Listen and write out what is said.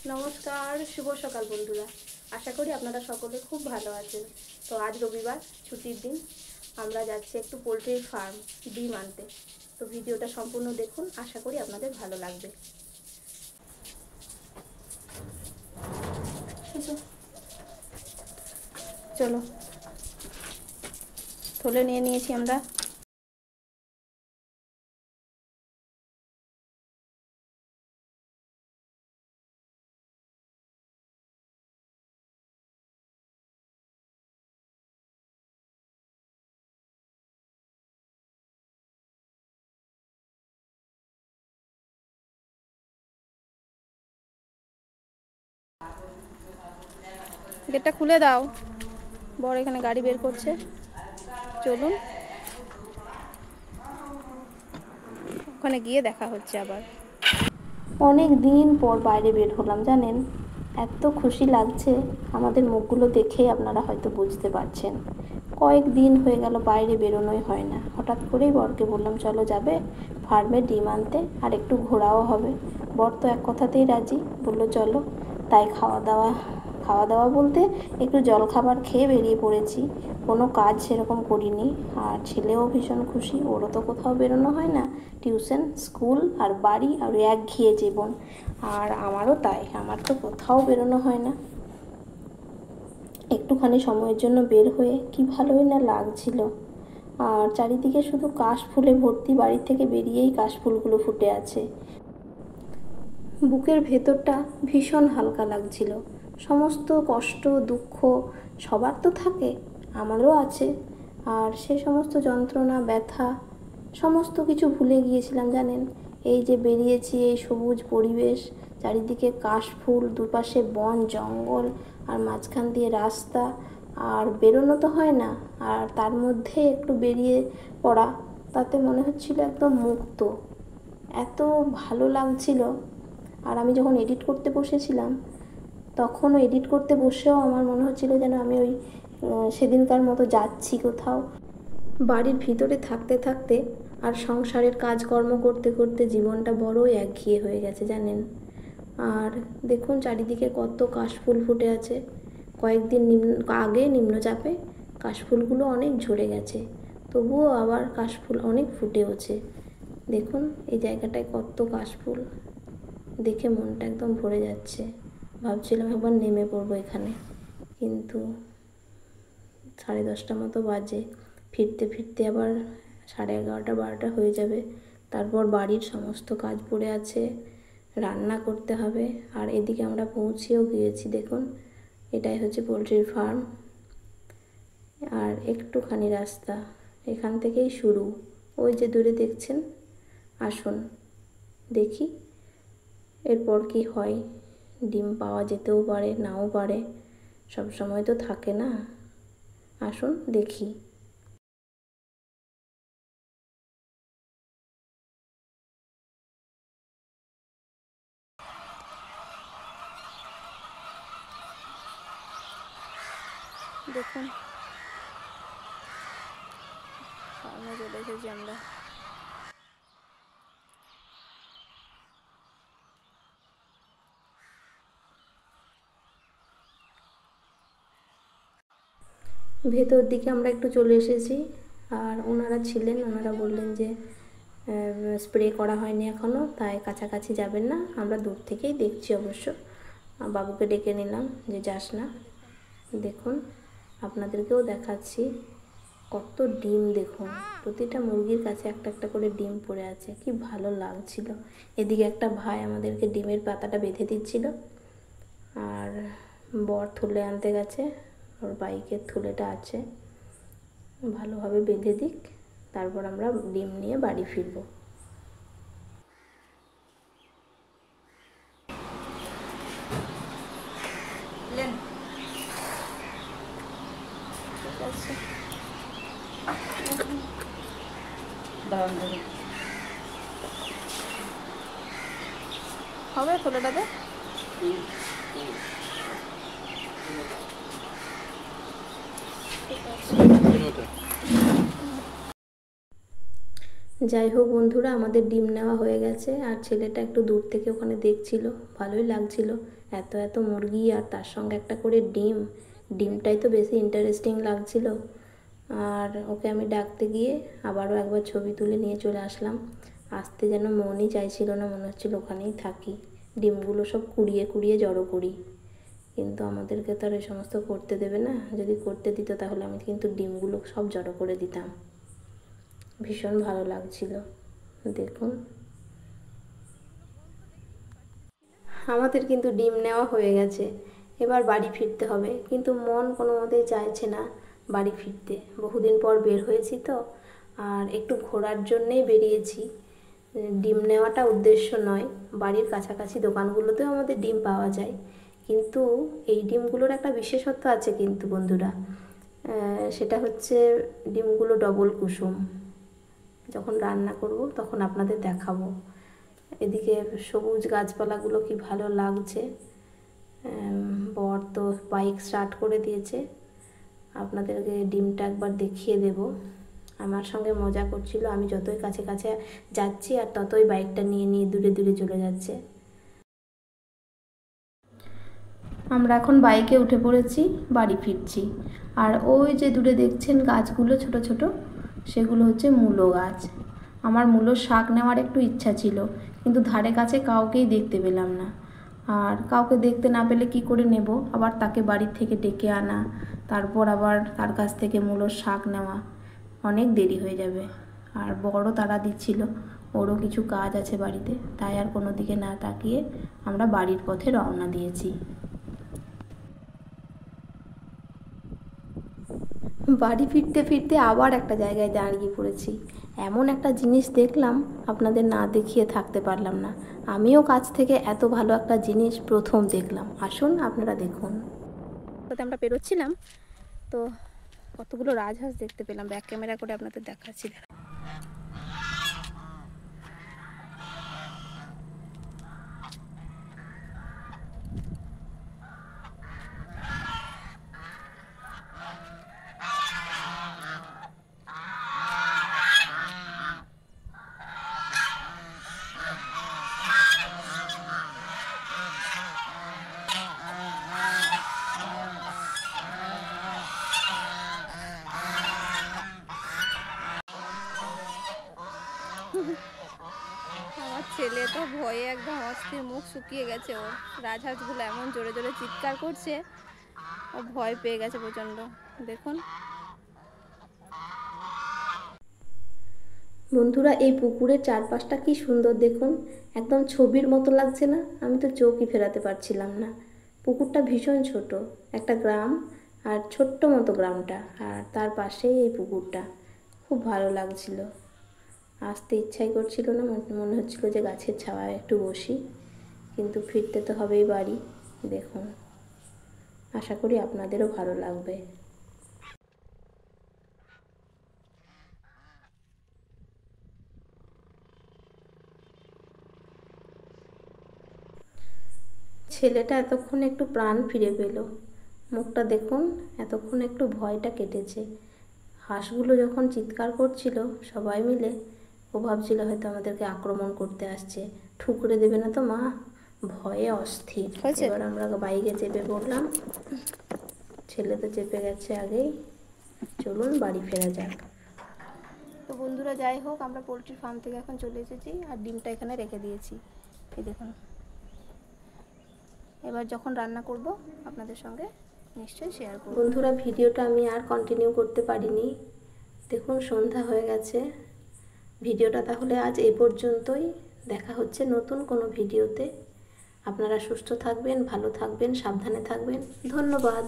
নমস্কার, শুভ সকাল বন্ধুরা। আশা করি আপনারা সকলে খুব ভালো আছেন। তো আজ রবিবার, ছুটির দিন। আমরা যাচ্ছি একটু পোলট্রির ফার্ম ডিম আনতে। তো ভিডিওটা সম্পূর্ণ দেখুন, আশা করি আপনাদের ভালো লাগবে। চলো, থলে নিয়ে নিয়েছি আমরা। গেটটা খুলে দাও, বড় এখানে গাড়ি বের করছে। চলুন, ওখানে গিয়ে দেখা হচ্ছে আবার। অনেক দিন পর বাইরে বের হলাম জানেন, এত খুশি লাগছে। আমাদের মুখগুলো দেখেই আপনারা হয়তো বুঝতে পারছেন। কয়েকদিন হয়ে গেল বাইরে বেরোনোই হয় না। হঠাৎ করেই বরকে বললাম চলো যাবে ফার্মে ডিম আনতে, আর একটু ঘোরাও হবে। বর তো এক কথাতেই রাজি, বললো চলো। তাই খাওয়া দাওয়া বলতে একটু জলখাবার খেয়ে বেরিয়ে পড়েছি। কোনো কাজ সেরকম করিনি। আর ছেলেও ভীষণ খুশি, ওরও তো কোথাও বেরোনো হয় না। টিউশন, স্কুল আর বাড়ি আর একঘেয়ে জীবন। আর আমারও তাই, আমার তো কোথাও বেরোনো হয় না। একটুখানি সময়ের জন্য বের হয়ে কি ভালোই না লাগছিল। আর চারিদিকে শুধু কাশ ফুলে ভর্তি, বাড়ি থেকে বেরিয়েই কাশ ফুলগুলো ফুটে আছে। বুকের ভেতরটা ভীষণ হালকা লাগছিল। সমস্ত কষ্ট দুঃখ সবার তো থাকে, আমারও আছে। আর সে সমস্ত যন্ত্রণা ব্যথা সমস্ত কিছু ভুলে গিয়েছিলাম জানেন। এই যে বেরিয়েছি, এই সবুজ পরিবেশ, চারিদিকে কাশফুল, দুপাশে বন জঙ্গল, আর মাঝখান দিয়ে রাস্তা। আর বেরোনো তো হয় না, আর তার মধ্যে একটু বেরিয়ে পড়া, তাতে মনে হচ্ছিল একদম মুক্ত। এত ভালো লাগছিল। আর আমি যখন এডিট করতে বসেছিলাম, তখনও এডিট করতে বসেও আমার মনে হচ্ছিল যেন আমি ওই সেদিনকার মতো যাচ্ছি কোথাও। বাড়ির ভিতরে থাকতে থাকতে আর সংসারের কাজকর্ম করতে করতে জীবনটা বড়ই একঘেয়ে হয়ে গেছে জানেন। আর দেখুন চারিদিকে কত কাশফুল ফুটে আছে। কয়েকদিন আগে নিম্নচাপে কাশফুলগুলো অনেক ঝরে গেছে, তবুও আবার কাশফুল অনেক ফুটেওছে। দেখুন এই জায়গাটায় কত কাশফুল, দেখে মনটা একদম ভরে যাচ্ছে। ভাবছিলাম একবার নেমে পড়বো এখানে, কিন্তু 10:30 মতো বাজে। ফিরতে ফিরতে আবার 11:30 12টা হয়ে যাবে। তারপর বাড়ির সমস্ত কাজ পড়ে আছে, রান্না করতে হবে। আর এদিকে আমরা পৌঁছেও গিয়েছি। দেখুন এটাই হচ্ছে পোলট্রির ফার্ম। আর একটুখানি রাস্তা, এখান থেকেই শুরু। ওই যে দূরে দেখছেন। আসুন দেখি এরপর কি হয়। ডিম পাওয়া যেতেও পারে, নাও পারে, সব সময় তো থাকে না। আসুন দেখি। দেখুন ফার্মে চলে এসেছি আমরা। ভেতর দিকে আমরা একটু চলে এসেছি। আর ওনারা ছিলেন, ওনারা বললেন যে স্প্রে করা হয়নি এখনও, তাই কাছাকাছি যাবেন না। আমরা দূর থেকেই দেখছি অবশ্য। বাবুকে ডেকে নিলাম যে যাস না। দেখুন আপনাদেরকেও দেখাচ্ছি কত ডিম। দেখুন প্রতিটা মুরগির কাছে একটা একটা করে ডিম পড়ে আছে, কি ভালো লাগছিল। এদিকে একটা ভাই আমাদেরকে ডিমের পাতাটা বেঁধে দিচ্ছিল। আর বর থলে আনতে গেছে, ওর বাইকের থলেটা আছে, ভালোভাবে বেঁধে দিক, তারপর আমরা ডিম নিয়ে বাড়ি ফিরব। ঠিক আছে, হবে থলেটাতে। যাই হোক বন্ধুরা, আমাদের ডিম নেওয়া হয়ে গেছে। আর ছেলেটা একটু দূর থেকে ওখানে দেখছিল, ভালোই লাগছিল। এত এত মুরগি আর তার সঙ্গে একটা করে ডিম, ডিমটাই তো বেশি ইন্টারেস্টিং লাগছিল। আর ওকে আমি ডাকতে গিয়ে আবারও একবার ছবি তুলে নিয়ে চলে আসলাম। আসতে যেন মনই চাইছিল না, মনে হচ্ছিল ওখানেই থাকি, ডিমগুলো সব কুড়িয়ে কুড়িয়ে জড়ো করি। কিন্তু আমাদেরকে তো আর এই সমস্ত করতে দেবে না। যদি করতে দিত তাহলে আমি কিন্তু ডিমগুলো সব জড়ো করে দিতাম। ভীষণ ভালো লাগছিল। দেখুন, আমাদের কিন্তু ডিম নেওয়া হয়ে গেছে। এবার বাড়ি ফিরতে হবে, কিন্তু মন কোনো মতেই চাইছে না বাড়ি ফিরতে। বহুদিন পর বের হয়েছি তো, আর একটু ঘোরার জন্যেই বেরিয়েছি। ডিম নেওয়াটা উদ্দেশ্য নয়। বাড়ির কাছাকাছি দোকানগুলোতেও আমাদের ডিম পাওয়া যায়, কিন্তু এই ডিমগুলোর একটা বিশেষত্ব আছে কিন্তু বন্ধুরা। সেটা হচ্ছে ডিমগুলো ডবল কুসুম। যখন রান্না করব তখন আপনাদের দেখাবো। এদিকে সবুজ গাছপালাগুলো কি ভালো লাগছে। বর তো বাইক স্টার্ট করে দিয়েছে, আপনাদেরকে ডিমটা একবার দেখিয়ে দেব। আমার সঙ্গে মজা করছিল, আমি যতই কাছে কাছে যাচ্ছি আর ততই বাইকটা নিয়ে নিয়ে দূরে দূরে চলে যাচ্ছে। আমরা এখন বাইকে উঠে পড়েছি, বাড়ি ফিরছি। আর ওই যে দূরে দেখছেন গাছগুলো ছোট ছোট, সেগুলো হচ্ছে মূলো গাছ। আমার মূলোর শাক নেওয়ার একটু ইচ্ছা ছিল, কিন্তু ধারে কাছে কাউকেই দেখতে পেলাম না। আর কাউকে দেখতে না পেলে কি করে নেব, আবার তাকে বাড়ির থেকে ডেকে আনা, তারপর আবার তার কাছ থেকে মূলোর শাক নেওয়া, অনেক দেরি হয়ে যাবে। আর বড় তাড়া দিচ্ছিল, ওরও কিছু কাজ আছে বাড়িতে, তাই আর কোনো দিকে না তাকিয়ে আমরা বাড়ির পথে রওনা দিয়েছি। বাড়ি ফিরতে ফিরতে আবার একটা জায়গায় দাঁড়িয়ে পড়েছি। এমন একটা জিনিস দেখলাম, আপনাদের না দেখিয়ে থাকতে পারলাম না। আমিও কাছ থেকে এত ভালো একটা জিনিস প্রথম দেখলাম। আসুন আপনারা দেখুন। তাতে আমরা পেরোচ্ছিলাম তো কতগুলো রাজহাঁস দেখতে পেলাম। ব্যাক ক্যামেরা করে আপনাদের দেখাচ্ছি। আমার ছেলে তো ভয়ে একদম অস্থির, মুখ শুকিয়ে গেছে ওর। রাজহাঁসগুলো এমন জোরে জোরে চিৎকার করছে, ও ভয় পেয়ে গেছে প্রচণ্ড। দেখুন বন্ধুরা, এই পুকুরের চারপাশটা কি সুন্দর দেখুন, একদম ছবির মতো লাগছে না? আমি তো চোখই ফেরাতে পারছিলাম না। পুকুরটা ভীষণ ছোট, একটা গ্রাম, আর ছোট্ট মতো গ্রামটা, আর তার পাশেই এই পুকুরটা। খুব ভালো লাগছিল। আসতে ইচ্ছাই করছিল না, মনে হচ্ছিল যে গাছের ছায়ায় একটু বসি, কিন্তু ফিরতে তো হবেই বাড়ি। দেখুন, আশা করি আপনাদেরও ভালো লাগবে। ছেলেটা এতক্ষণ একটু প্রাণ ফিরে পেল। মুখটা দেখুন, এতক্ষণ একটু ভয়টা কেটেছে। হাঁসগুলো যখন চিৎকার করছিল সবাই মিলে, ও ভাবছিল হয়তো আমাদেরকে আক্রমণ করতে আসছে, ঠুকরে দেবে না তো মা, ভয়ে অস্থির। এবার আমরা বাইকে চেপে পড়লাম, ছেলে তো চেপে গেছে আগেই। চলুন বাড়ি ফেরা যাক। তো বন্ধুরা, যাই হোক, আমরা পোলট্রি ফার্ম থেকে এখন চলে এসেছি, আর ডিমটা এখানে রেখে দিয়েছি। এই দেখুন, এবার যখন রান্না করব আপনাদের সঙ্গে নিশ্চয়ই শেয়ার করব। বন্ধুরা, ভিডিওটা আমি আর কন্টিনিউ করতে পারিনি। দেখুন সন্ধ্যা হয়ে গেছে। ভিডিওটা তাহলে আজ এই পর্যন্তই। দেখা হচ্ছে নতুন কোনো ভিডিওতে। আপনারা সুস্থ থাকবেন, ভালো থাকবেন, সাবধানে থাকবেন। ধন্যবাদ।